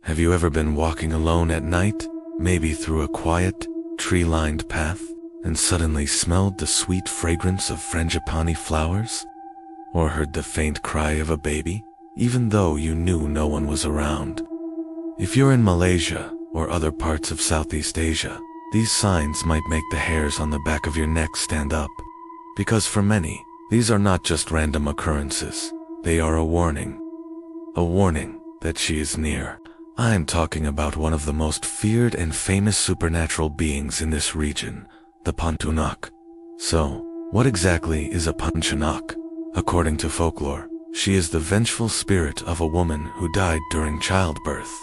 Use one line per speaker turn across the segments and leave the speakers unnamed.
Have you ever been walking alone at night, maybe through a quiet, tree-lined path, and suddenly smelled the sweet fragrance of frangipani flowers? Or heard the faint cry of a baby, even though you knew no one was around? If you're in Malaysia or other parts of Southeast Asia, these signs might make the hairs on the back of your neck stand up. Because for many, these are not just random occurrences, they are a warning. A warning that she is near. I'm talking about one of the most feared and famous supernatural beings in this region, the Pontianak. So, what exactly is a Pontianak? According to folklore, she is the vengeful spirit of a woman who died during childbirth.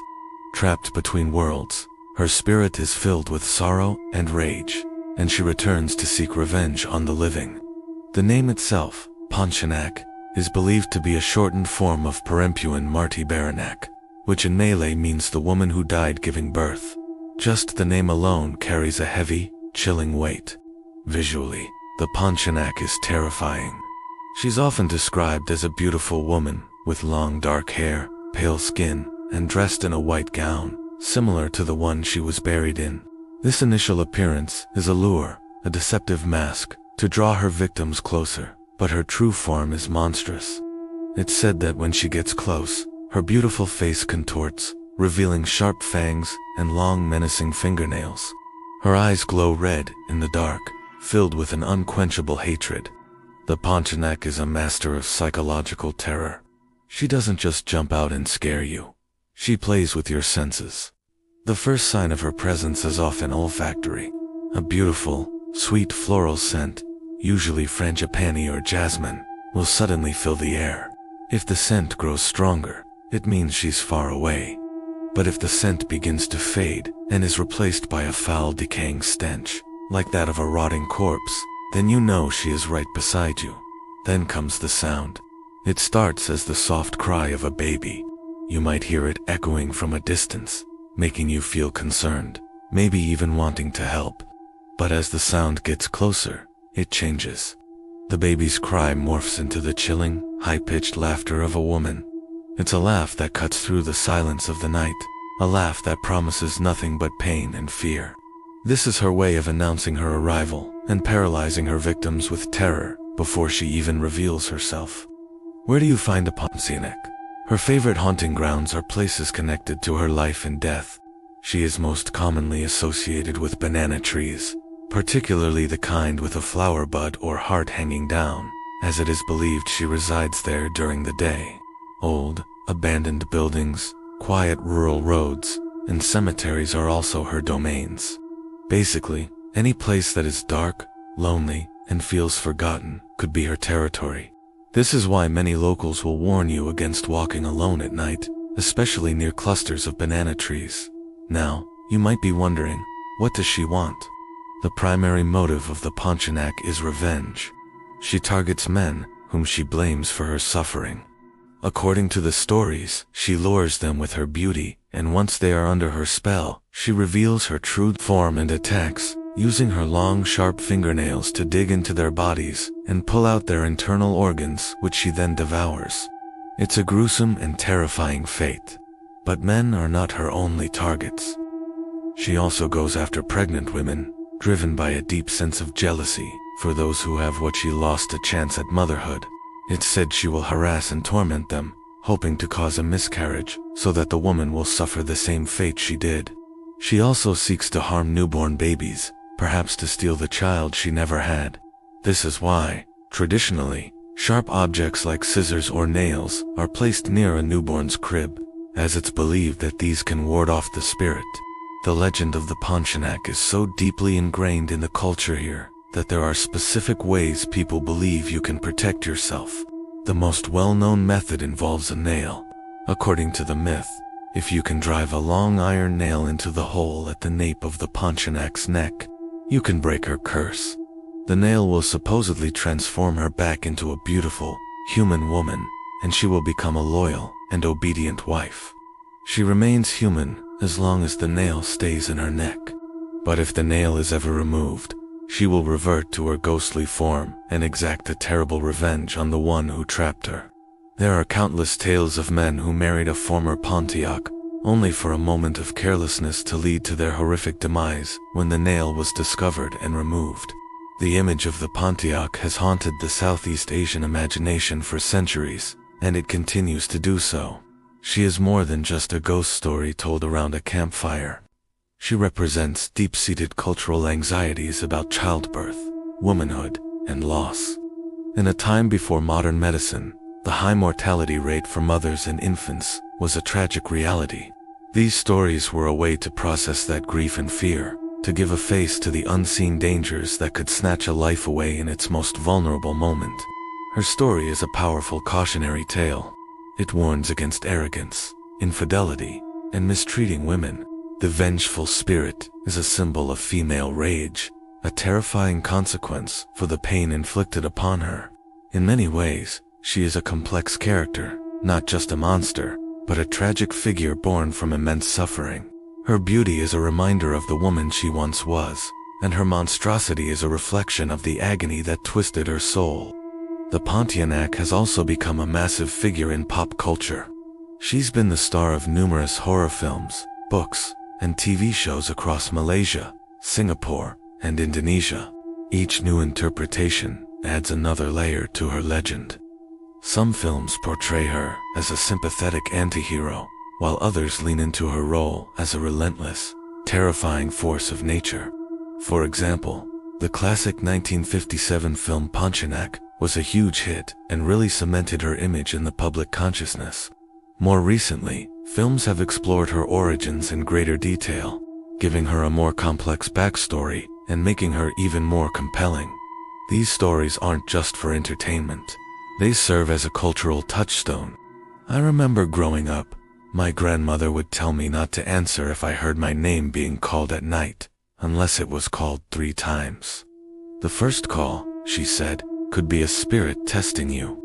Trapped between worlds, her spirit is filled with sorrow and rage, and she returns to seek revenge on the living. The name itself, Pontianak, is believed to be a shortened form of Perempuan Marti Beranak, which in Malay means the woman who died giving birth. Just the name alone carries a heavy, chilling weight. Visually, the Pontianak is terrifying. She's often described as a beautiful woman, with long dark hair, pale skin, and dressed in a white gown, similar to the one she was buried in. This initial appearance is a lure, a deceptive mask, to draw her victims closer, but her true form is monstrous. It's said that when she gets close, her beautiful face contorts, revealing sharp fangs and long menacing fingernails. Her eyes glow red in the dark, filled with an unquenchable hatred. The Pontianak is a master of psychological terror. She doesn't just jump out and scare you. She plays with your senses. The first sign of her presence is often olfactory. A beautiful, sweet floral scent, usually frangipani or jasmine, will suddenly fill the air. If the scent grows stronger, it means she's far away. But if the scent begins to fade and is replaced by a foul decaying stench, like that of a rotting corpse, then you know she is right beside you. Then comes the sound. It starts as the soft cry of a baby. You might hear it echoing from a distance, making you feel concerned, maybe even wanting to help. But as the sound gets closer, it changes. The baby's cry morphs into the chilling, high-pitched laughter of a woman. It's a laugh that cuts through the silence of the night, a laugh that promises nothing but pain and fear. This is her way of announcing her arrival and paralyzing her victims with terror before she even reveals herself. Where do you find a Pontianak? Her favorite haunting grounds are places connected to her life and death. She is most commonly associated with banana trees, particularly the kind with a flower bud or heart hanging down, as it is believed she resides there during the day. Old, abandoned buildings, quiet rural roads, and cemeteries are also her domains. Basically, any place that is dark, lonely, and feels forgotten could be her territory. This is why many locals will warn you against walking alone at night, especially near clusters of banana trees. Now, you might be wondering, what does she want? The primary motive of the Pontianak is revenge. She targets men whom she blames for her suffering. According to the stories, she lures them with her beauty, and once they are under her spell, she reveals her true form and attacks, using her long, sharp fingernails to dig into their bodies and pull out their internal organs, which she then devours. It's a gruesome and terrifying fate. But men are not her only targets. She also goes after pregnant women, driven by a deep sense of jealousy for those who have what she lost a chance at motherhood. It's said she will harass and torment them, hoping to cause a miscarriage so that the woman will suffer the same fate she did. She also seeks to harm newborn babies, perhaps to steal the child she never had. This is why, traditionally, sharp objects like scissors or nails are placed near a newborn's crib, as it's believed that these can ward off the spirit. The legend of the Pontianak is so deeply ingrained in the culture here that there are specific ways people believe you can protect yourself. The most well-known method involves a nail. According to the myth, if you can drive a long iron nail into the hole at the nape of the Pontianak's neck, you can break her curse. The nail will supposedly transform her back into a beautiful, human woman, and she will become a loyal and obedient wife. She remains human as long as the nail stays in her neck. But if the nail is ever removed, she will revert to her ghostly form and exact a terrible revenge on the one who trapped her. There are countless tales of men who married a former Pontianak, only for a moment of carelessness to lead to their horrific demise when the nail was discovered and removed. The image of the Pontianak has haunted the Southeast Asian imagination for centuries, and it continues to do so. She is more than just a ghost story told around a campfire. She represents deep-seated cultural anxieties about childbirth, womanhood, and loss. In a time before modern medicine, the high mortality rate for mothers and infants was a tragic reality. These stories were a way to process that grief and fear, to give a face to the unseen dangers that could snatch a life away in its most vulnerable moment. Her story is a powerful cautionary tale. It warns against arrogance, infidelity, and mistreating women. The vengeful spirit is a symbol of female rage, a terrifying consequence for the pain inflicted upon her. In many ways, she is a complex character, not just a monster, but a tragic figure born from immense suffering. Her beauty is a reminder of the woman she once was, and her monstrosity is a reflection of the agony that twisted her soul. The Pontianak has also become a massive figure in pop culture. She's been the star of numerous horror films, books, and TV shows across Malaysia, Singapore, and Indonesia. Each new interpretation adds another layer to her legend. Some films portray her as a sympathetic anti-hero, while others lean into her role as a relentless, terrifying force of nature. For example, the classic 1957 film Pontianak was a huge hit and really cemented her image in the public consciousness. More recently, films have explored her origins in greater detail, giving her a more complex backstory and making her even more compelling. These stories aren't just for entertainment. They serve as a cultural touchstone. I remember growing up, my grandmother would tell me not to answer if I heard my name being called at night, unless it was called 3 times. The first call, she said, could be a spirit testing you.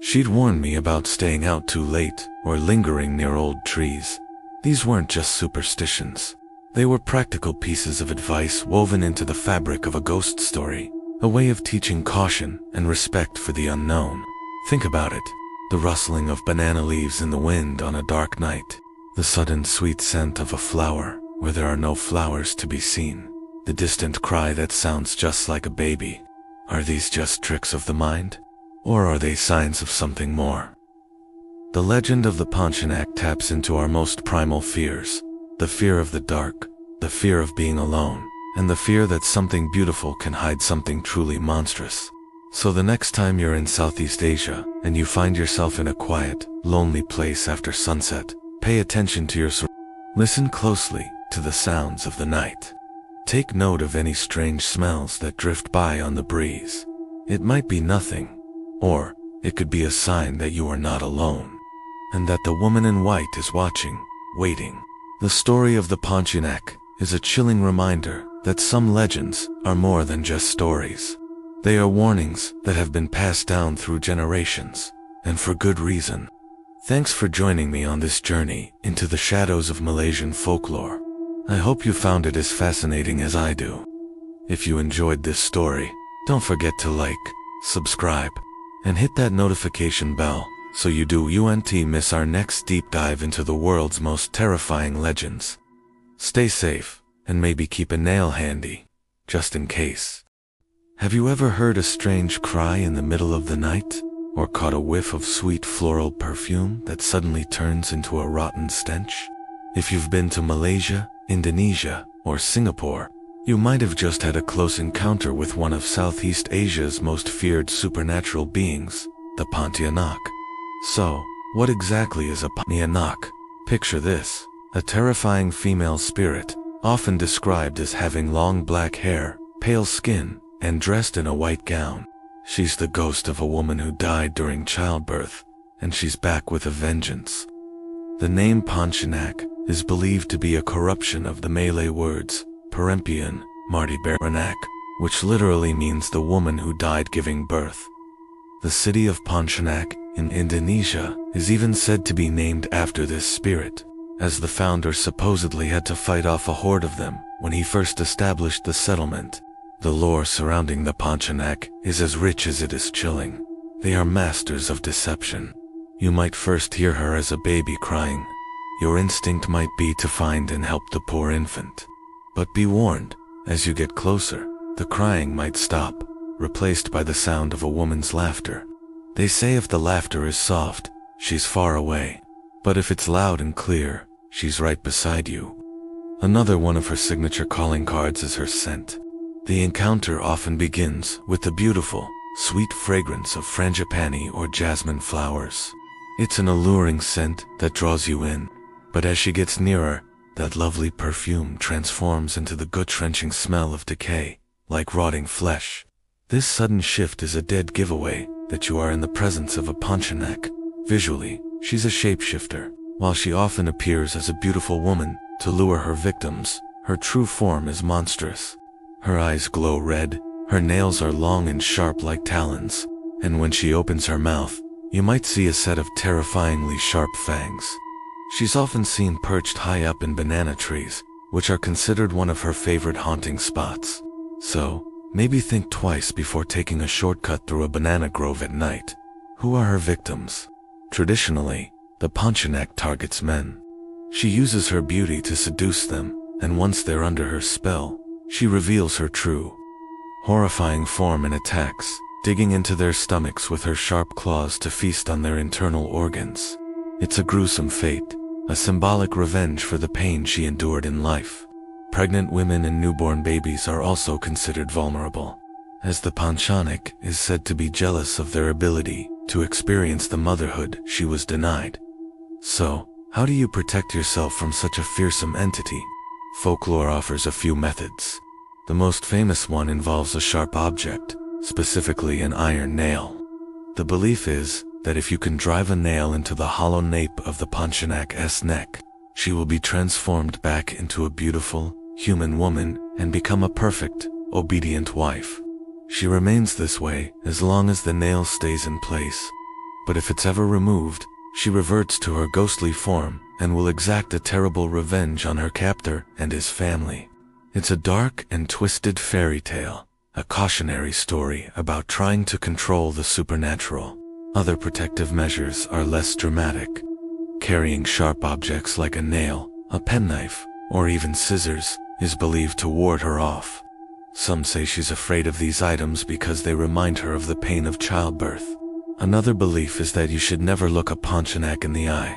She'd warn me about staying out too late or lingering near old trees. These weren't just superstitions. They were practical pieces of advice woven into the fabric of a ghost story, a way of teaching caution and respect for the unknown. Think about it. The rustling of banana leaves in the wind on a dark night. The sudden sweet scent of a flower where there are no flowers to be seen. The distant cry that sounds just like a baby. Are these just tricks of the mind? Or are they signs of something more? The legend of the Pontianak taps into our most primal fears. The fear of the dark, the fear of being alone, and the fear that something beautiful can hide something truly monstrous. So the next time you're in Southeast Asia and you find yourself in a quiet, lonely place after sunset, pay attention to your surroundings. Listen closely to the sounds of the night. Take note of any strange smells that drift by on the breeze. It might be nothing, or it could be a sign that you are not alone, and that the woman in white is watching, waiting. The story of the Pontianak is a chilling reminder that some legends are more than just stories. They are warnings that have been passed down through generations, and for good reason. Thanks for joining me on this journey into the shadows of Malaysian folklore. I hope you found it as fascinating as I do. If you enjoyed this story, don't forget to like, subscribe, and hit that notification bell so you don't miss our next deep dive into the world's most terrifying legends. Stay safe, and maybe keep a nail handy, just in case. Have you ever heard a strange cry in the middle of the night? Or caught a whiff of sweet floral perfume that suddenly turns into a rotten stench? If you've been to Malaysia, Indonesia, or Singapore, you might have just had a close encounter with one of Southeast Asia's most feared supernatural beings, the Pontianak. So, what exactly is a Pontianak? Picture this: a terrifying female spirit, often described as having long black hair, pale skin, and dressed in a white gown. She's the ghost of a woman who died during childbirth, and she's back with a vengeance. The name Pontianak is believed to be a corruption of the Malay words Perempuan Marti Beranak, which literally means the woman who died giving birth. The city of Pontianak in Indonesia is even said to be named after this spirit, as the founder supposedly had to fight off a horde of them when he first established the settlement. The lore surrounding the Pontianak is as rich as it is chilling. They are masters of deception. You might first hear her as a baby crying. your instinct might be to find and help the poor infant. But be warned, as you get closer, the crying might stop, replaced by the sound of a woman's laughter. They say if the laughter is soft, she's far away. But if it's loud and clear, she's right beside you. Another one of her signature calling cards is her scent. The encounter often begins with the beautiful, sweet fragrance of frangipani or jasmine flowers. It's an alluring scent that draws you in, but as she gets nearer, that lovely perfume transforms into the gut-wrenching smell of decay, like rotting flesh. This sudden shift is a dead giveaway that you are in the presence of a Pontianak. Visually, she's a shapeshifter. While she often appears as a beautiful woman to lure her victims, her true form is monstrous. Her eyes glow red, her nails are long and sharp like talons, and when she opens her mouth, you might see a set of terrifyingly sharp fangs. She's often seen perched high up in banana trees, which are considered one of her favorite haunting spots. So, maybe think twice before taking a shortcut through a banana grove at night. Who are her victims? Traditionally, the Pontianak targets men. She uses her beauty to seduce them, and once they're under her spell, she reveals her true, horrifying form and attacks, digging into their stomachs with her sharp claws to feast on their internal organs. It's a gruesome fate, a symbolic revenge for the pain she endured in life. Pregnant women and newborn babies are also considered vulnerable, as the Pontianak is said to be jealous of their ability to experience the motherhood she was denied. So, how do you protect yourself from such a fearsome entity? Folklore offers a few methods. The most famous one involves a sharp object, specifically an iron nail. The belief is that if you can drive a nail into the hollow nape of the Pontianak's neck, she will be transformed back into a beautiful, human woman and become a perfect, obedient wife. She remains this way as long as the nail stays in place. But if it's ever removed, she reverts to her ghostly form and will exact a terrible revenge on her captor and his family. It's a dark and twisted fairy tale, a cautionary story about trying to control the supernatural. Other protective measures are less dramatic. Carrying sharp objects like a nail, a penknife, or even scissors is believed to ward her off. Some say she's afraid of these items because they remind her of the pain of childbirth. Another belief is that you should never look a Pontianak in the eye.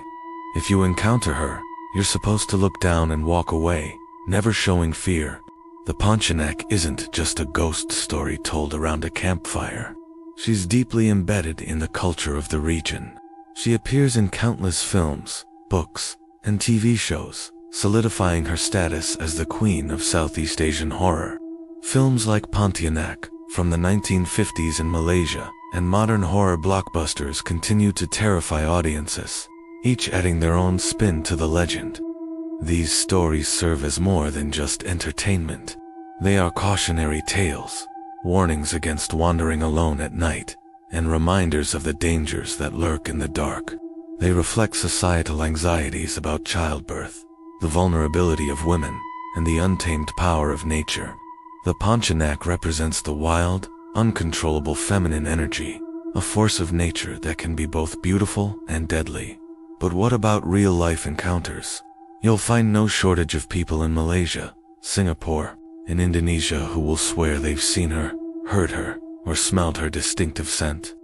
If you encounter her, you're supposed to look down and walk away, never showing fear. The Pontianak isn't just a ghost story told around a campfire. She's deeply embedded in the culture of the region. She appears in countless films, books, and TV shows, solidifying her status as the queen of Southeast Asian horror. Films like Pontianak, from the 1950s in Malaysia, and modern horror blockbusters continue to terrify audiences, each adding their own spin to the legend. These stories serve as more than just entertainment. They are cautionary tales, warnings against wandering alone at night, and reminders of the dangers that lurk in the dark. They reflect societal anxieties about childbirth, the vulnerability of women, and the untamed power of nature. The Pontianak represents the wild, uncontrollable feminine energy, a force of nature that can be both beautiful and deadly. But what about real-life encounters? You'll find no shortage of people in Malaysia, Singapore, and Indonesia who will swear they've seen her, heard her, or smelled her distinctive scent.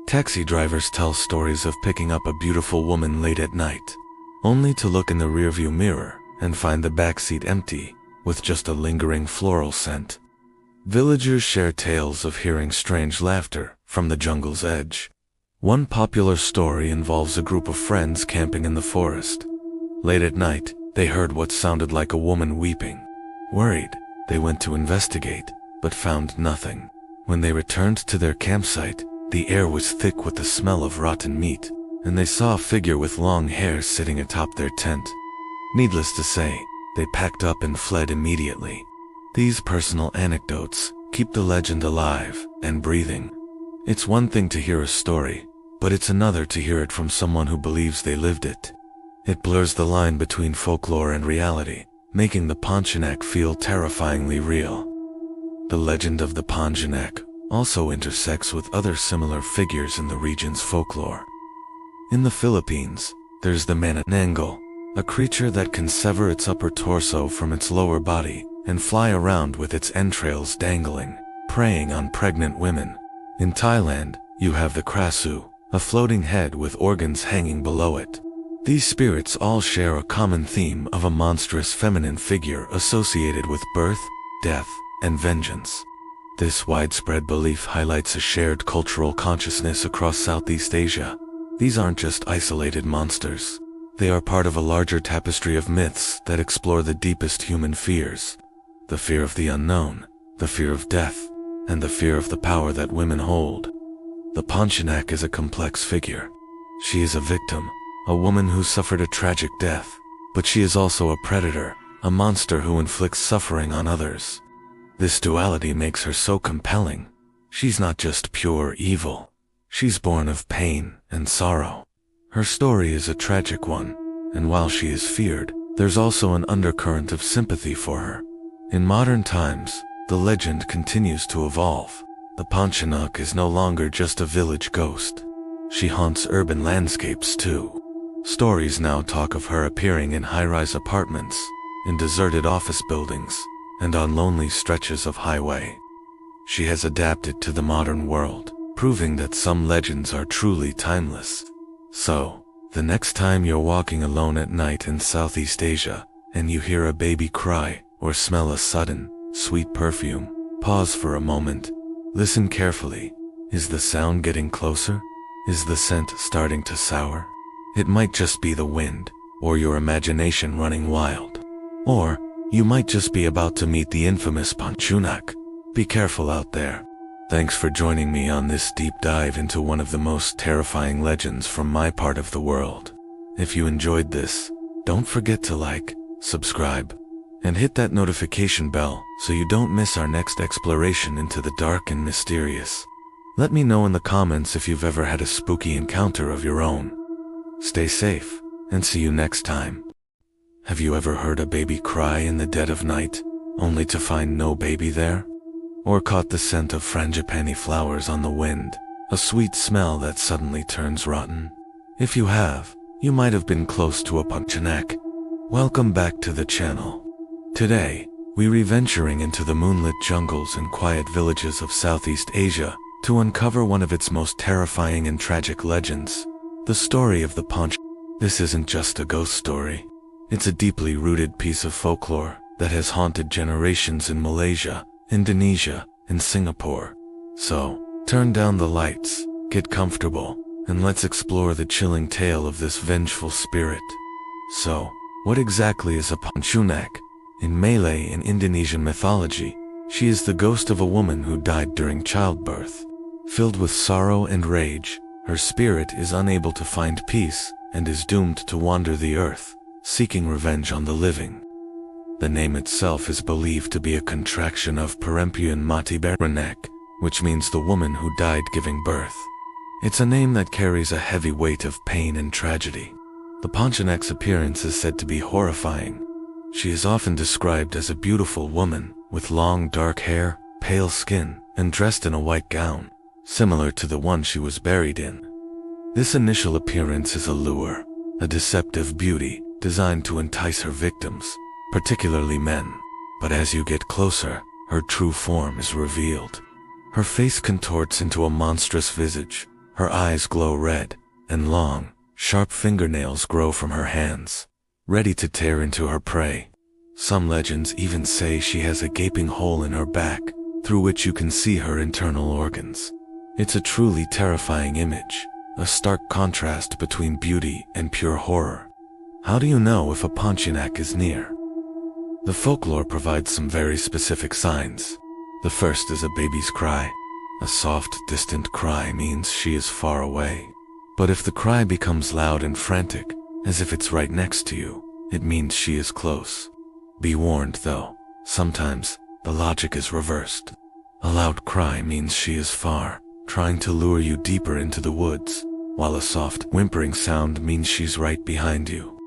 Taxi drivers tell stories of picking up a beautiful woman late at night, only to look in the rearview mirror and find the backseat empty, with just a lingering floral scent. Villagers share tales of hearing strange laughter from the jungle's edge. One popular story involves a group of friends camping in the forest. Late at night, they heard what sounded like a woman weeping. Worried, they went to investigate, but found nothing. When they returned to their campsite, the air was thick with the smell of rotten meat, and they saw a figure with long hair sitting atop their tent. Needless to say, they packed up and fled immediately. These personal anecdotes keep the legend alive and breathing. It's one thing to hear a story, but it's another to hear it from someone who believes they lived it. It blurs the line between folklore and reality, making the Pontianak feel terrifyingly real. The legend of the Pontianak also intersects with other similar figures in the region's folklore. In the Philippines, there's the manananggal, a creature that can sever its upper torso from its lower body and fly around with its entrails dangling, preying on pregnant women. In Thailand, you have the krasu, a floating head with organs hanging below it. These spirits all share a common theme of a monstrous feminine figure associated with birth, death, and vengeance. This widespread belief highlights a shared cultural consciousness across Southeast Asia. These aren't just isolated monsters. They are part of a larger tapestry of myths that explore the deepest human fears. The fear of the unknown, the fear of death, and the fear of the power that women hold. The Pontianak is a complex figure. She is a victim, a woman who suffered a tragic death, but she is also a predator, a monster who inflicts suffering on others. This duality makes her so compelling. She's not just pure evil. She's born of pain and sorrow. Her story is a tragic one, and while she is feared, there's also an undercurrent of sympathy for her. In modern times, the legend continues to evolve. The Pontianak is no longer just a village ghost. She haunts urban landscapes too. Stories now talk of her appearing in high-rise apartments, in deserted office buildings, and on lonely stretches of highway. She has adapted to the modern world, proving that some legends are truly timeless. So, the next time you're walking alone at night in Southeast Asia, and you hear a baby cry or smell a sudden, sweet perfume, pause for a moment. Listen carefully. Is the sound getting closer? Is the scent starting to sour? It might just be the wind, or your imagination running wild. Or, you might just be about to meet the infamous Pontianak. Be careful out there. Thanks for joining me on this deep dive into one of the most terrifying legends from my part of the world. If you enjoyed this, don't forget to like, subscribe, and hit that notification bell so you don't miss our next exploration into the dark and mysterious. Let me know in the comments if you've ever had a spooky encounter of your own. Stay safe, and see you next time. Have you ever heard a baby cry in the dead of night, only to find no baby there? Or caught the scent of frangipani flowers on the wind, a sweet smell that suddenly turns rotten? If you have, you might have been close to a Pontianak. Welcome back to the channel. Today, we're reventuring into the moonlit jungles and quiet villages of Southeast Asia to uncover one of its most terrifying and tragic legends, the story of the Pontianak. This isn't just a ghost story. It's a deeply rooted piece of folklore that has haunted generations in Malaysia, Indonesia, and Singapore. So, turn down the lights, get comfortable, and let's explore the chilling tale of this vengeful spirit. So, what exactly is a Pontianak? In Malay and Indonesian mythology, she is the ghost of a woman who died during childbirth. Filled with sorrow and rage, her spirit is unable to find peace and is doomed to wander the earth, seeking revenge on the living. The name itself is believed to be a contraction of Perempuan Mati Beranak, which means the woman who died giving birth. It's a name that carries a heavy weight of pain and tragedy. The Pontianak's appearance is said to be horrifying. She is often described as a beautiful woman, with long dark hair, pale skin, and dressed in a white gown, similar to the one she was buried in. This initial appearance is a lure, a deceptive beauty designed to entice her victims, particularly men. But as you get closer, her true form is revealed. Her face contorts into a monstrous visage, her eyes glow red, and long, sharp fingernails grow from her hands, ready to tear into her prey. Some legends even say she has a gaping hole in her back, through which you can see her internal organs. It's a truly terrifying image, a stark contrast between beauty and pure horror. How do you know if a Pontianak is near? The folklore provides some very specific signs. The first is a baby's cry. A soft, distant cry means she is far away. But if the cry becomes loud and frantic, as if it's right next to you, it means she is close. Be warned though, sometimes the logic is reversed. A loud cry means she is far, trying to lure you deeper into the woods, while a soft, whimpering sound means she's right behind you.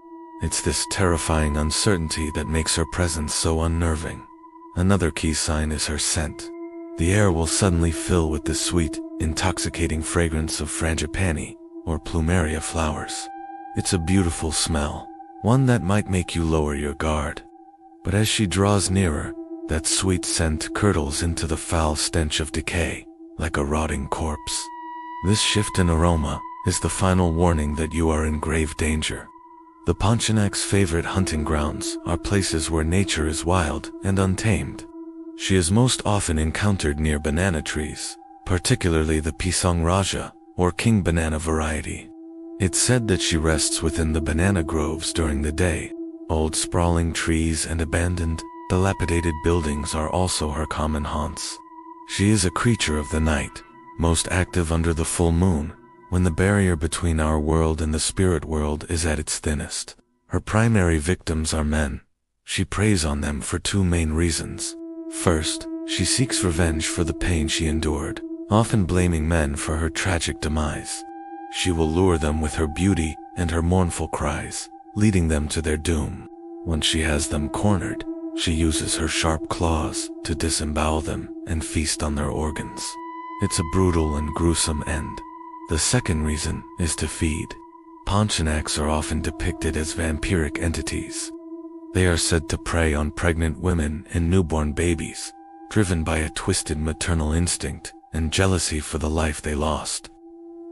It's this terrifying uncertainty that makes her presence so unnerving. Another key sign is her scent. The air will suddenly fill with the sweet, intoxicating fragrance of frangipani, or plumeria flowers. It's a beautiful smell, one that might make you lower your guard. But as she draws nearer, that sweet scent curdles into the foul stench of decay, like a rotting corpse. This shift in aroma is the final warning that you are in grave danger. The Pontianak's favorite hunting grounds are places where nature is wild and untamed. She is most often encountered near banana trees, particularly the Pisang Raja, or King Banana variety. It's said that she rests within the banana groves during the day. Old sprawling trees and abandoned, dilapidated buildings are also her common haunts. She is a creature of the night, most active under the full moon, when the barrier between our world and the spirit world is at its thinnest. Her primary victims are men. She preys on them for two main reasons. First, she seeks revenge for the pain she endured, often blaming men for her tragic demise. She will lure them with her beauty and her mournful cries, leading them to their doom. Once she has them cornered, she uses her sharp claws to disembowel them and feast on their organs. It's a brutal and gruesome end. The second reason is to feed. Pontianaks are often depicted as vampiric entities. They are said to prey on pregnant women and newborn babies, driven by a twisted maternal instinct and jealousy for the life they lost.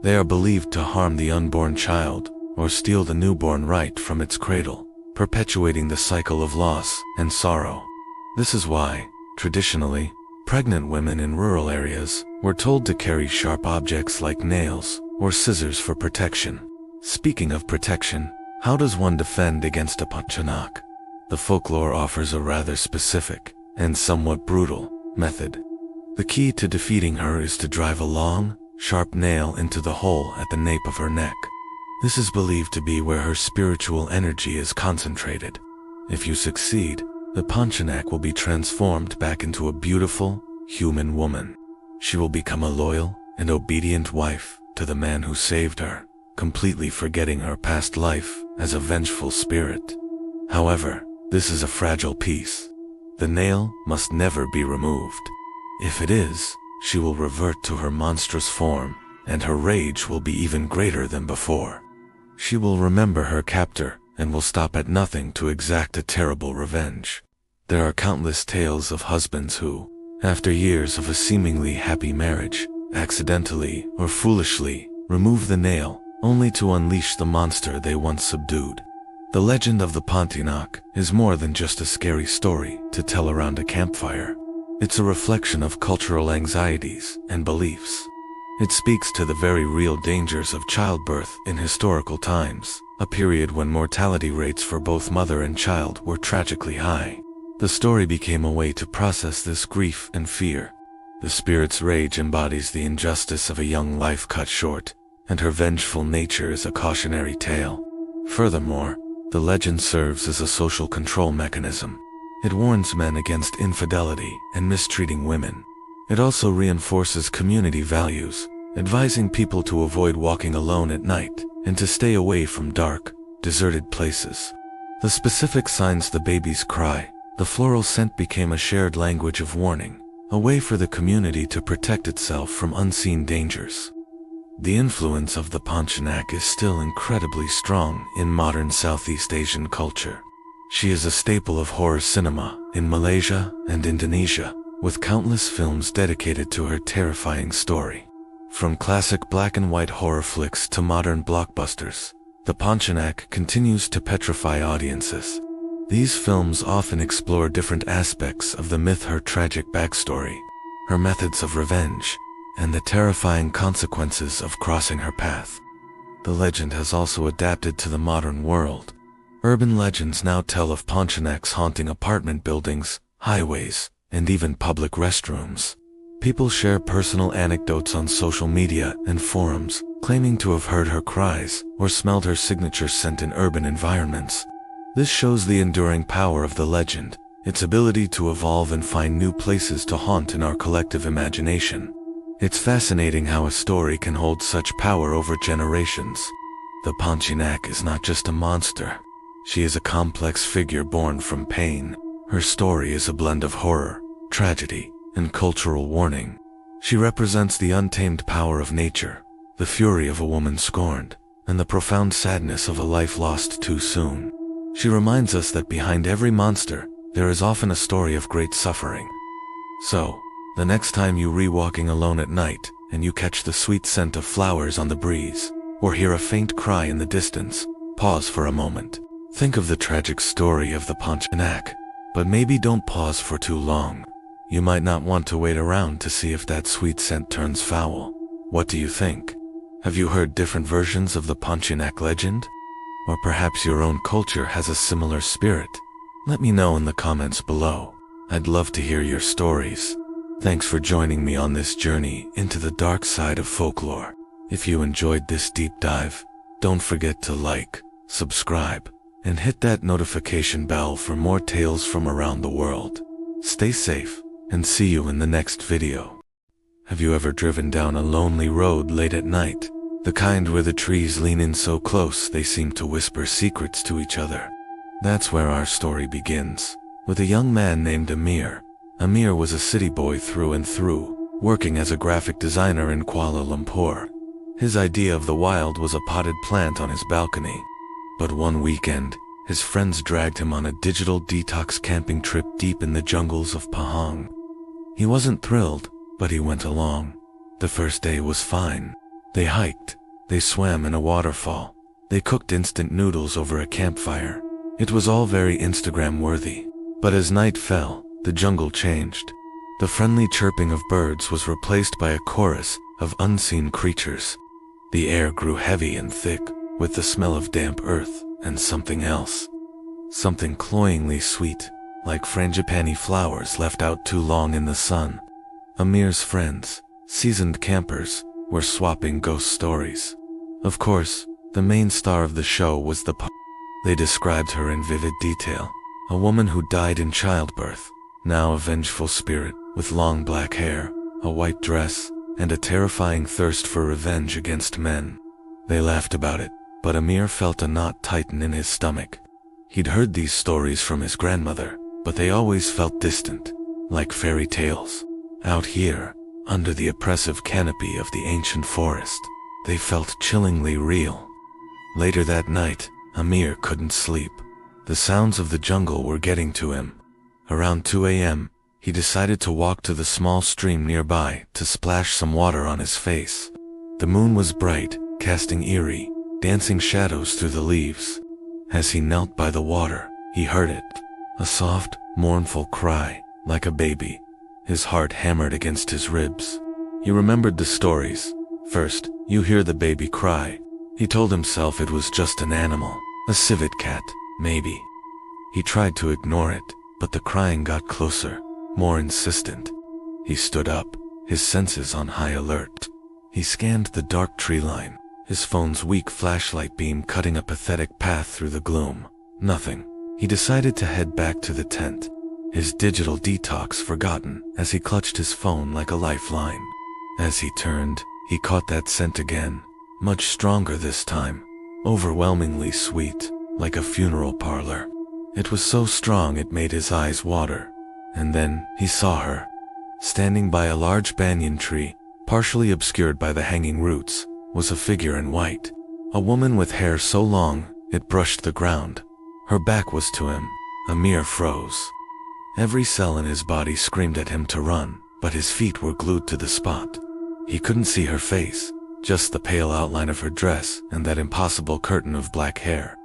They are believed to harm the unborn child or steal the newborn right from its cradle, perpetuating the cycle of loss and sorrow. This is why, traditionally, pregnant women in rural areas were told to carry sharp objects like nails or scissors for protection. Speaking of protection, how does one defend against a Pontianak? The folklore offers a rather specific and somewhat brutal method. The key to defeating her is to drive a long, sharp nail into the hole at the nape of her neck. This is believed to be where her spiritual energy is concentrated. If you succeed, the Pontianak will be transformed back into a beautiful, human woman. She will become a loyal and obedient wife to the man who saved her, completely forgetting her past life as a vengeful spirit. However, this is a fragile piece. The nail must never be removed. If it is, she will revert to her monstrous form, and her rage will be even greater than before. She will remember her captor and will stop at nothing to exact a terrible revenge. There are countless tales of husbands who, after years of a seemingly happy marriage, accidentally or foolishly remove the nail, only to unleash the monster they once subdued. The legend of the Pontianak is more than just a scary story to tell around a campfire. It's a reflection of cultural anxieties and beliefs. It speaks to the very real dangers of childbirth in historical times, a period when mortality rates for both mother and child were tragically high. The story became a way to process this grief and fear. The spirit's rage embodies the injustice of a young life cut short, and her vengeful nature is a cautionary tale. Furthermore, the legend serves as a social control mechanism. It warns men against infidelity and mistreating women. It also reinforces community values, advising people to avoid walking alone at night and to stay away from dark, deserted places. The specific signs the babies cry, the floral scent became a shared language of warning, a way for the community to protect itself from unseen dangers. The influence of the Pontianak is still incredibly strong in modern Southeast Asian culture. She is a staple of horror cinema in Malaysia and Indonesia, with countless films dedicated to her terrifying story. From classic black and white horror flicks to modern blockbusters, the Pontianak continues to petrify audiences. These films often explore different aspects of the myth, her tragic backstory, her methods of revenge, and the terrifying consequences of crossing her path. The legend has also adapted to the modern world. Urban legends now tell of Pontianaks haunting apartment buildings, highways, and even public restrooms. People share personal anecdotes on social media and forums, claiming to have heard her cries or smelled her signature scent in urban environments. This shows the enduring power of the legend, its ability to evolve and find new places to haunt in our collective imagination. It's fascinating how a story can hold such power over generations. The Pontianak is not just a monster. She is a complex figure born from pain. Her story is a blend of horror, tragedy, and cultural warning. She represents the untamed power of nature, the fury of a woman scorned, and the profound sadness of a life lost too soon. She reminds us that behind every monster, there is often a story of great suffering. So, the next time you walking alone at night, and you catch the sweet scent of flowers on the breeze, or hear a faint cry in the distance, pause for a moment. Think of the tragic story of the Pontianak, but maybe don't pause for too long. You might not want to wait around to see if that sweet scent turns foul. What do you think? Have you heard different versions of the Pontianak legend? Or perhaps your own culture has a similar spirit? Let me know in the comments below. I'd love to hear your stories. Thanks for joining me on this journey into the dark side of folklore. If you enjoyed this deep dive, don't forget to like, subscribe, and hit that notification bell for more tales from around the world. Stay safe, and see you in the next video. Have you ever driven down a lonely road late at night? The kind where the trees lean in so close they seem to whisper secrets to each other. That's where our story begins, with a young man named Amir. Amir was a city boy through and through, working as a graphic designer in Kuala Lumpur. His idea of the wild was a potted plant on his balcony. But one weekend, his friends dragged him on a digital detox camping trip deep in the jungles of Pahang. He wasn't thrilled, but he went along. The first day was fine. They hiked, they swam in a waterfall, they cooked instant noodles over a campfire. It was all very Instagram-worthy. But as night fell, the jungle changed. The friendly chirping of birds was replaced by a chorus of unseen creatures. The air grew heavy and thick, with the smell of damp earth and something else. Something cloyingly sweet, like frangipani flowers left out too long in the sun. Amir's friends, seasoned campers, were swapping ghost stories. Of course, the main star of the show was They described her in vivid detail, a woman who died in childbirth, now a vengeful spirit, with long black hair, a white dress, and a terrifying thirst for revenge against men. They laughed about it, but Amir felt a knot tighten in his stomach. He'd heard these stories from his grandmother, but they always felt distant, like fairy tales. Out here, under the oppressive canopy of the ancient forest, they felt chillingly real. Later that night, Amir couldn't sleep. The sounds of the jungle were getting to him. Around 2 a.m., he decided to walk to the small stream nearby to splash some water on his face. The moon was bright, casting eerie, dancing shadows through the leaves. As he knelt by the water, he heard it. A soft, mournful cry, like a baby. His heart hammered against his ribs. He remembered the stories. First, you hear the baby cry. He told himself it was just an animal, a civet cat, maybe. He tried to ignore it, but the crying got closer, more insistent. He stood up, his senses on high alert. He scanned the dark tree line, his phone's weak flashlight beam cutting a pathetic path through the gloom. Nothing. He decided to head back to the tent, his digital detox forgotten as he clutched his phone like a lifeline. As he turned, he caught that scent again, much stronger this time, overwhelmingly sweet, like a funeral parlor. It was so strong it made his eyes water. And then he saw her, standing by a large banyan tree, partially obscured by the hanging roots, was a figure in white. A woman with hair so long, it brushed the ground. Her back was to him. Amir froze. Every cell in his body screamed at him to run, but his feet were glued to the spot. He couldn't see her face, just the pale outline of her dress and that impossible curtain of black hair.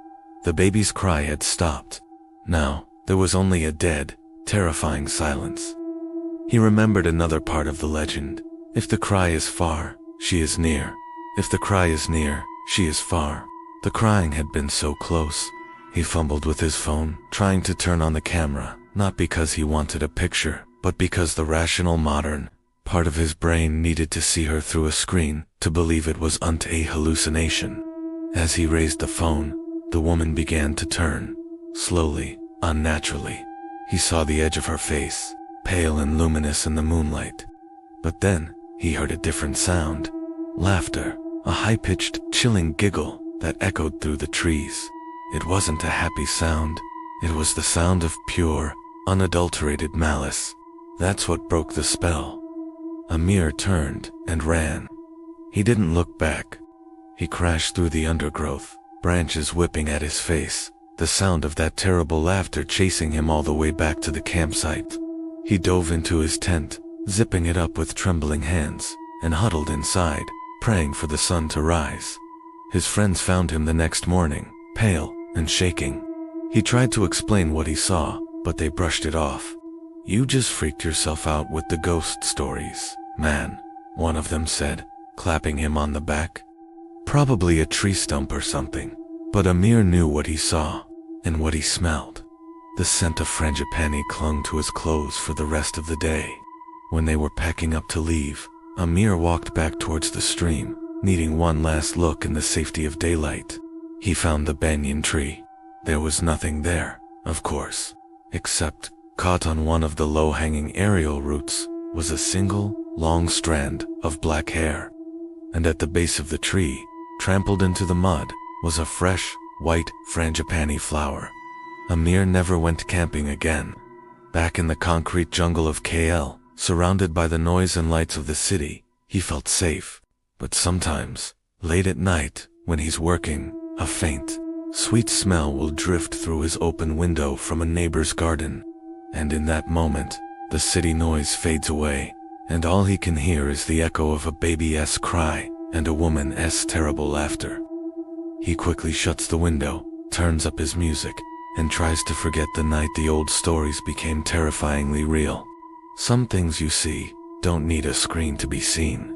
The baby's cry had stopped. Now, there was only a dead, terrifying silence. He remembered another part of the legend. If the cry is far, she is near. If the cry is near, she is far. The crying had been so close. He fumbled with his phone, trying to turn on the camera, not because he wanted a picture, but because the rational modern part of his brain needed to see her through a screen to believe it wasn't a hallucination. As he raised the phone, the woman began to turn, slowly, unnaturally. He saw the edge of her face, pale and luminous in the moonlight. But then, he heard a different sound. Laughter, a high-pitched, chilling giggle that echoed through the trees. It wasn't a happy sound. It was the sound of pure, unadulterated malice. That's what broke the spell. Amir turned and ran. He didn't look back. He crashed through the undergrowth, branches whipping at his face, the sound of that terrible laughter chasing him all the way back to the campsite. He dove into his tent, zipping it up with trembling hands, and huddled inside, praying for the sun to rise. His friends found him the next morning, pale and shaking. He tried to explain what he saw, but they brushed it off. "You just freaked yourself out with the ghost stories, man," one of them said, clapping him on the back. "Probably a tree stump or something." But Amir knew what he saw, and what he smelled. The scent of frangipani clung to his clothes for the rest of the day. When they were packing up to leave, Amir walked back towards the stream, needing one last look in the safety of daylight. He found the banyan tree. There was nothing there, of course, except, caught on one of the low-hanging aerial roots, was a single, long strand of black hair. And at the base of the tree, trampled into the mud, was a fresh, white frangipani flower. Amir never went camping again. Back in the concrete jungle of KL, surrounded by the noise and lights of the city, he felt safe. But sometimes, late at night, when he's working, a faint, sweet smell will drift through his open window from a neighbor's garden. And in that moment, the city noise fades away, and all he can hear is the echo of a baby's cry and a woman's terrible laughter. He quickly shuts the window, turns up his music, and tries to forget the night the old stories became terrifyingly real. Some things you see don't need a screen to be seen.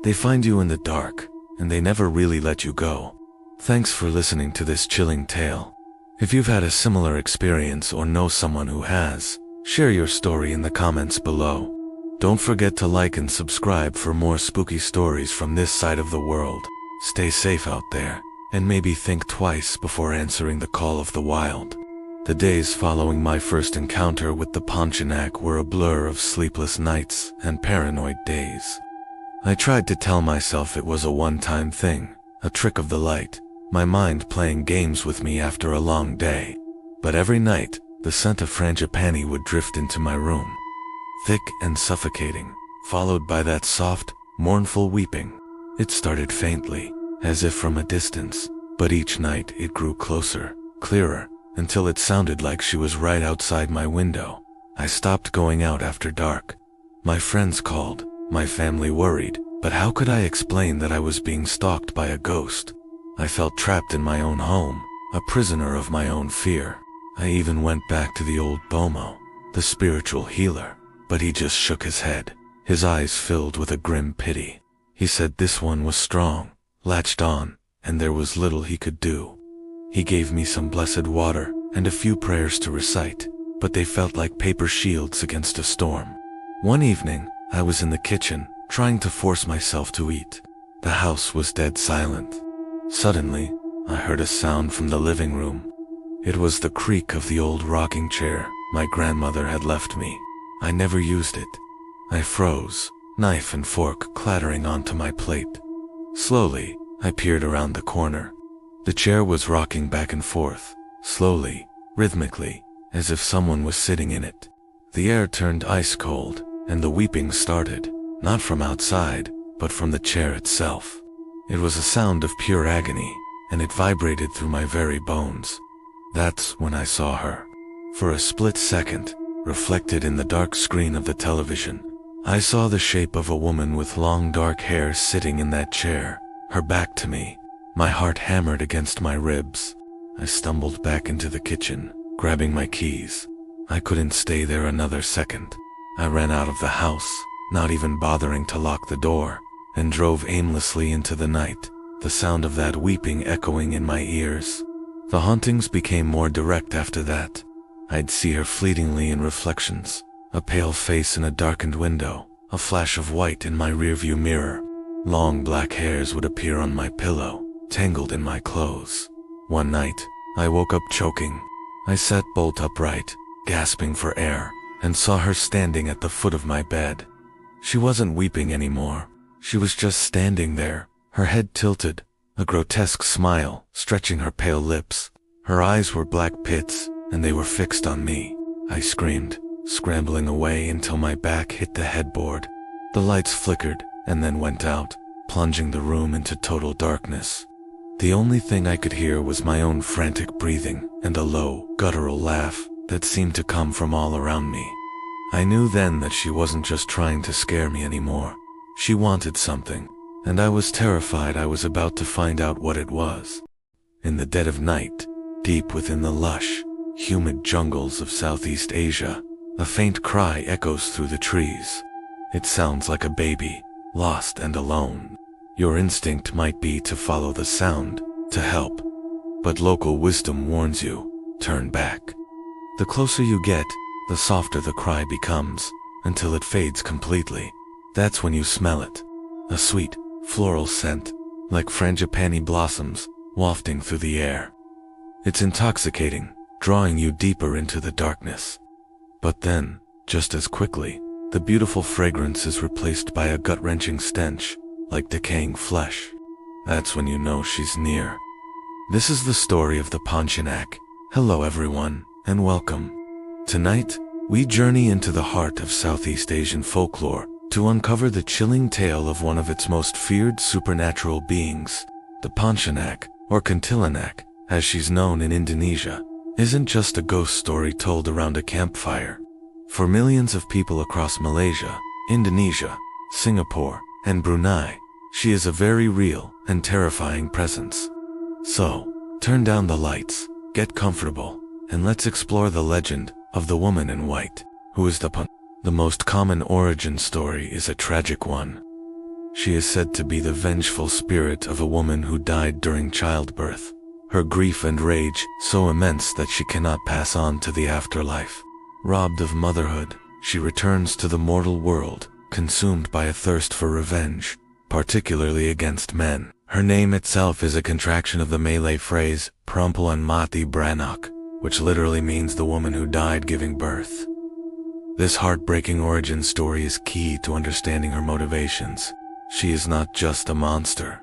They find you in the dark, and they never really let you go. Thanks for listening to this chilling tale. If you've had a similar experience or know someone who has, share your story in the comments below. Don't forget to like and subscribe for more spooky stories from this side of the world. Stay safe out there, and maybe think twice before answering the call of the wild. The days following my first encounter with the Pontianak were a blur of sleepless nights and paranoid days. I tried to tell myself it was a one-time thing, a trick of the light, my mind playing games with me after a long day. But every night, the scent of frangipani would drift into my room, thick and suffocating, followed by that soft, mournful weeping. It started faintly, as if from a distance, but each night it grew closer, clearer, until it sounded like she was right outside my window. I stopped going out after dark. My friends called, my family worried, but how could I explain that I was being stalked by a ghost? I felt trapped in my own home, a prisoner of my own fear. I even went back to the old Bomo, the spiritual healer, but he just shook his head, his eyes filled with a grim pity. He said this one was strong, latched on, and there was little he could do. He gave me some blessed water and a few prayers to recite, but they felt like paper shields against a storm. One evening, I was in the kitchen, trying to force myself to eat. The house was dead silent. Suddenly, I heard a sound from the living room. It was the creak of the old rocking chair my grandmother had left me. I never used it. I froze, knife and fork clattering onto my plate. Slowly, I peered around the corner. The chair was rocking back and forth, slowly, rhythmically, as if someone was sitting in it. The air turned ice cold, and the weeping started, not from outside, but from the chair itself. It was a sound of pure agony, and it vibrated through my very bones. That's when I saw her. For a split second, reflected in the dark screen of the television, I saw the shape of a woman with long dark hair sitting in that chair, her back to me. My heart hammered against my ribs. I stumbled back into the kitchen, grabbing my keys. I couldn't stay there another second. I ran out of the house, not even bothering to lock the door, and drove aimlessly into the night, the sound of that weeping echoing in my ears. The hauntings became more direct after that. I'd see her fleetingly in reflections, a pale face in a darkened window, a flash of white in my rearview mirror. Long black hairs would appear on my pillow, tangled in my clothes. One night, I woke up choking. I sat bolt upright, gasping for air, and saw her standing at the foot of my bed. She wasn't weeping anymore. She was just standing there, her head tilted, a grotesque smile stretching her pale lips. Her eyes were black pits, and they were fixed on me. I screamed, scrambling away until my back hit the headboard. The lights flickered, and then went out, plunging the room into total darkness. The only thing I could hear was my own frantic breathing and a low, guttural laugh that seemed to come from all around me. I knew then that she wasn't just trying to scare me anymore. She wanted something, and I was terrified I was about to find out what it was. In the dead of night, deep within the lush, humid jungles of Southeast Asia, a faint cry echoes through the trees. It sounds like a baby, lost and alone. Your instinct might be to follow the sound, to help. But local wisdom warns you, turn back. The closer you get, the softer the cry becomes, until it fades completely. That's when you smell it. A sweet, floral scent, like frangipani blossoms, wafting through the air. It's intoxicating, drawing you deeper into the darkness. But then, just as quickly, the beautiful fragrance is replaced by a gut-wrenching stench, like decaying flesh. That's when you know she's near. This is the story of the Pontianak. Hello everyone, and welcome. Tonight, we journey into the heart of Southeast Asian folklore to uncover the chilling tale of one of its most feared supernatural beings. The Pontianak, or Kuntilanak, as she's known in Indonesia, isn't just a ghost story told around a campfire. For millions of people across Malaysia, Indonesia, Singapore, and Brunei, she is a very real and terrifying presence. So, turn down the lights, get comfortable, and let's explore the legend of the woman in white, who is the Pontianak. The most common origin story is a tragic one. She is said to be the vengeful spirit of a woman who died during childbirth, her grief and rage so immense that she cannot pass on to the afterlife. Robbed of motherhood, she returns to the mortal world, consumed by a thirst for revenge, particularly against men. Her name itself is a contraction of the Malay phrase, perempuan mati beranak, which literally means the woman who died giving birth. This heartbreaking origin story is key to understanding her motivations. She is not just a monster.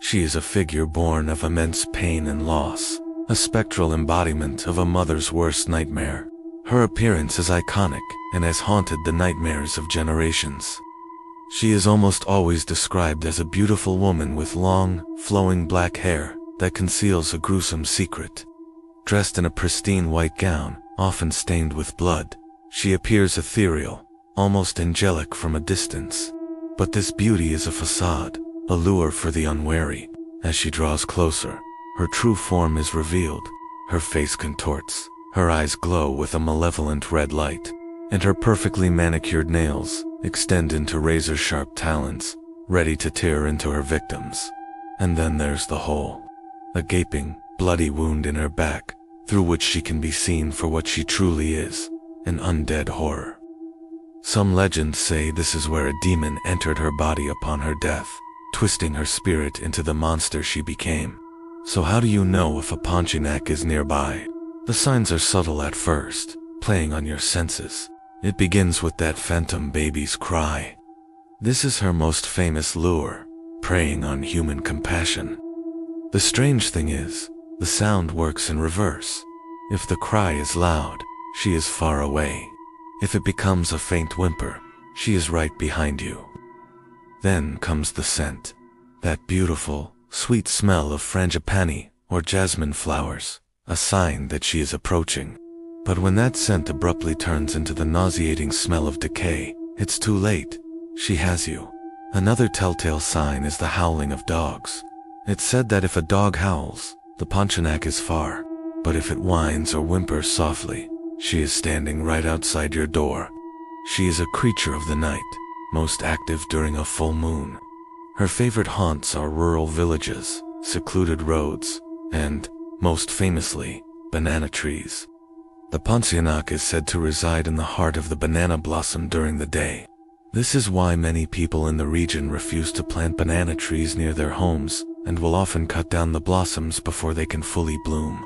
She is a figure born of immense pain and loss, a spectral embodiment of a mother's worst nightmare. Her appearance is iconic and has haunted the nightmares of generations. She is almost always described as a beautiful woman with long, flowing black hair that conceals a gruesome secret. Dressed in a pristine white gown, often stained with blood, she appears ethereal, almost angelic from a distance. But this beauty is a facade, a lure for the unwary. As she draws closer, her true form is revealed. Her face contorts, her eyes glow with a malevolent red light, and her perfectly manicured nails extend into razor-sharp talons, ready to tear into her victims. And then there's the hole, a gaping, bloody wound in her back, through which she can be seen for what she truly is, an undead horror. Some legends say this is where a demon entered her body upon her death, twisting her spirit into the monster she became. So how do you know if a Pontianak is nearby? The signs are subtle at first, playing on your senses. It begins with that phantom baby's cry. This is her most famous lure, preying on human compassion. The strange thing is, the sound works in reverse. If the cry is loud, she is far away. If it becomes a faint whimper, she is right behind you. Then comes the scent, that beautiful, sweet smell of frangipani, or jasmine flowers, a sign that she is approaching. But when that scent abruptly turns into the nauseating smell of decay, it's too late. She has you. Another telltale sign is the howling of dogs. It's said that if a dog howls, the Pontianak is far. But if it whines or whimpers softly, she is standing right outside your door. She is a creature of the night, most active during a full moon. Her favorite haunts are rural villages, secluded roads, and, most famously, banana trees. The Pontianak is said to reside in the heart of the banana blossom during the day. This is why many people in the region refuse to plant banana trees near their homes and will often cut down the blossoms before they can fully bloom.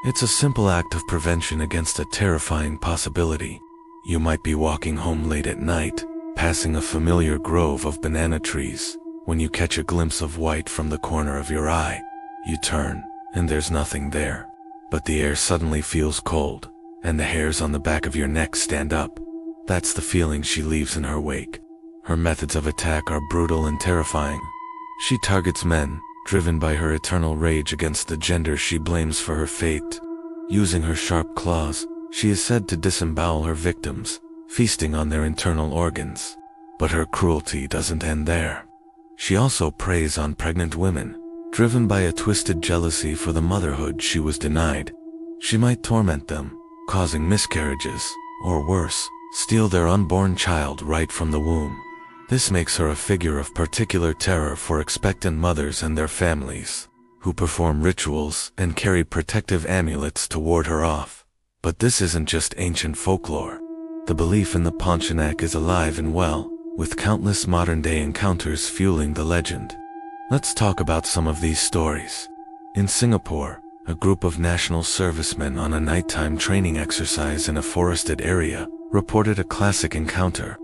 It's a simple act of prevention against a terrifying possibility. You might be walking home late at night, passing a familiar grove of banana trees, when you catch a glimpse of white from the corner of your eye. You turn, and there's nothing there. But the air suddenly feels cold, and the hairs on the back of your neck stand up. That's the feeling she leaves in her wake. Her methods of attack are brutal and terrifying. She targets men, driven by her eternal rage against the gender she blames for her fate. Using her sharp claws, she is said to disembowel her victims, feasting on their internal organs. But her cruelty doesn't end there. She also preys on pregnant women, driven by a twisted jealousy for the motherhood she was denied. She might torment them, causing miscarriages, or worse, steal their unborn child right from the womb. This makes her a figure of particular terror for expectant mothers and their families, who perform rituals and carry protective amulets to ward her off. But this isn't just ancient folklore. The belief in the Pontianak is alive and well, with countless modern-day encounters fueling the legend. Let's talk about some of these stories. In Singapore, a group of national servicemen on a nighttime training exercise in a forested area reported a classic encounter.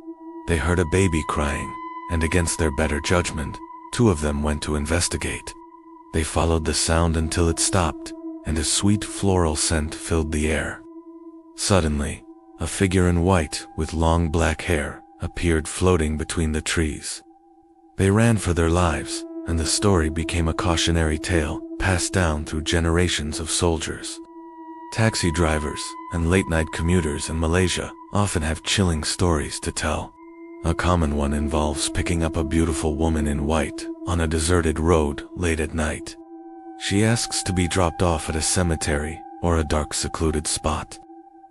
They heard a baby crying, and against their better judgment, 2 of them went to investigate. They followed the sound until it stopped, and a sweet floral scent filled the air. Suddenly, a figure in white with long black hair appeared floating between the trees. They ran for their lives, and the story became a cautionary tale passed down through generations of soldiers. Taxi drivers and late-night commuters in Malaysia often have chilling stories to tell. A common one involves picking up a beautiful woman in white on a deserted road late at night. She asks to be dropped off at a cemetery or a dark secluded spot.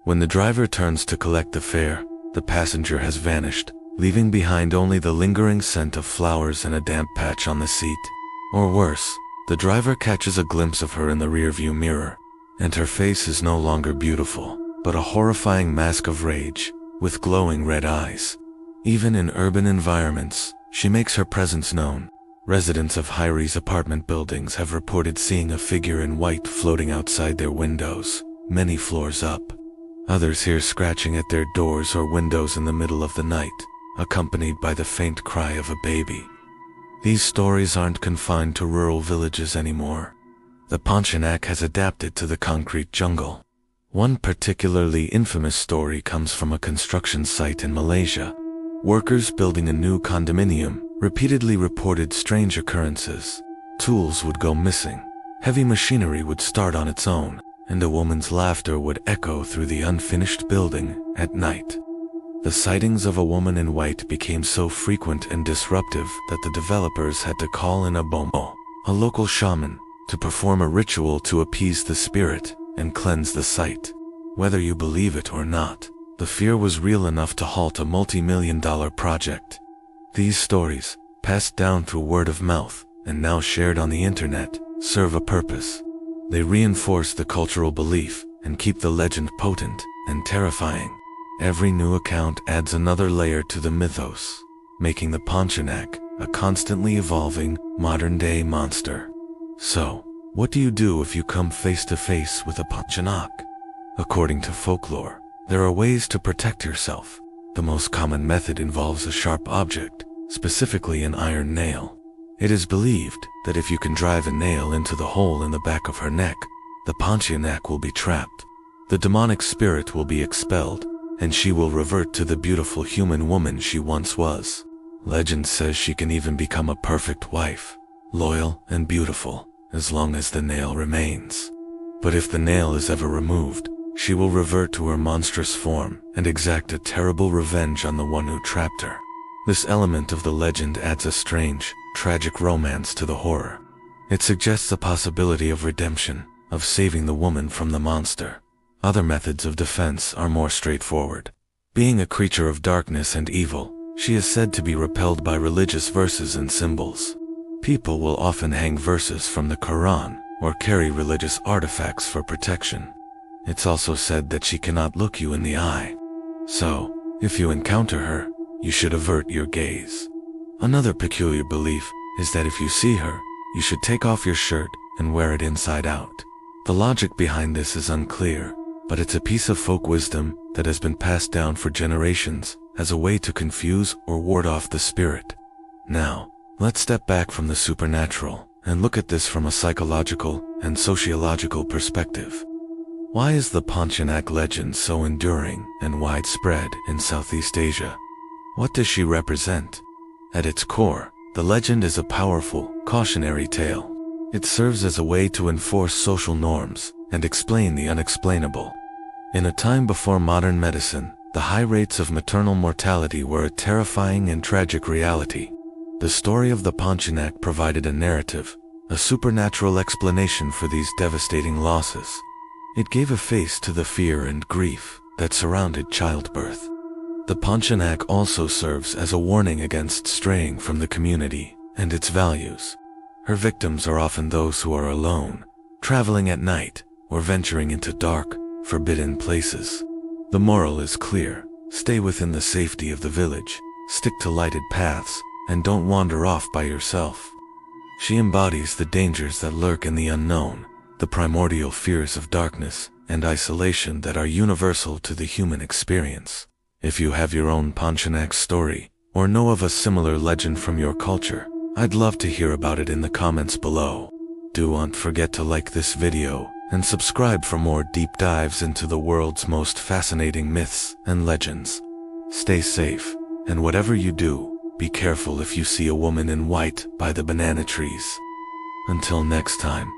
When the driver turns to collect the fare, the passenger has vanished, leaving behind only the lingering scent of flowers and a damp patch on the seat. Or worse, the driver catches a glimpse of her in the rearview mirror, and her face is no longer beautiful, but a horrifying mask of rage, with glowing red eyes. Even in urban environments, she makes her presence known. Residents of high-rise apartment buildings have reported seeing a figure in white floating outside their windows, many floors up. Others hear scratching at their doors or windows in the middle of the night, accompanied by the faint cry of a baby. These stories aren't confined to rural villages anymore. The Pontianak has adapted to the concrete jungle. One particularly infamous story comes from a construction site in Malaysia. Workers building a new condominium repeatedly reported strange occurrences. Tools would go missing, heavy machinery would start on its own, and a woman's laughter would echo through the unfinished building at night. The sightings of a woman in white became so frequent and disruptive that the developers had to call in a bomo, a local shaman, to perform a ritual to appease the spirit and cleanse the site. Whether you believe it or not, the fear was real enough to halt a multi-million-dollar project. These stories, passed down through word of mouth and now shared on the internet, serve a purpose. They reinforce the cultural belief and keep the legend potent and terrifying. Every new account adds another layer to the mythos, making the Pontianak a constantly evolving, modern-day monster. So, what do you do if you come face to face with a Pontianak? According to folklore, there are ways to protect yourself. The most common method involves a sharp object, specifically an iron nail. It is believed that if you can drive a nail into the hole in the back of her neck, the Pontianak will be trapped. The demonic spirit will be expelled, and she will revert to the beautiful human woman she once was. Legend says she can even become a perfect wife, loyal and beautiful, as long as the nail remains. But if the nail is ever removed, she will revert to her monstrous form and exact a terrible revenge on the one who trapped her. This element of the legend adds a strange, tragic romance to the horror. It suggests the possibility of redemption, of saving the woman from the monster. Other methods of defense are more straightforward. Being a creature of darkness and evil, she is said to be repelled by religious verses and symbols. People will often hang verses from the Quran or carry religious artifacts for protection. It's also said that she cannot look you in the eye. So, if you encounter her, you should avert your gaze. Another peculiar belief is that if you see her, you should take off your shirt and wear it inside out. The logic behind this is unclear, but it's a piece of folk wisdom that has been passed down for generations as a way to confuse or ward off the spirit. Now, let's step back from the supernatural and look at this from a psychological and sociological perspective. Why is the Pontianak legend so enduring and widespread in Southeast Asia? What does she represent? At its core, the legend is a powerful, cautionary tale. It serves as a way to enforce social norms and explain the unexplainable. In a time before modern medicine, the high rates of maternal mortality were a terrifying and tragic reality. The story of the Pontianak provided a narrative, a supernatural explanation for these devastating losses. It gave a face to the fear and grief that surrounded childbirth. The Pontianak also serves as a warning against straying from the community and its values. Her victims are often those who are alone, traveling at night, or venturing into dark, forbidden places. The moral is clear: stay within the safety of the village, stick to lighted paths, and don't wander off by yourself. She embodies the dangers that lurk in the unknown, the primordial fears of darkness and isolation that are universal to the human experience. If you have your own Pontianak story, or know of a similar legend from your culture, I'd love to hear about it in the comments below. Don't forget to like this video and subscribe for more deep dives into the world's most fascinating myths and legends. Stay safe, and whatever you do, be careful if you see a woman in white by the banana trees. Until next time.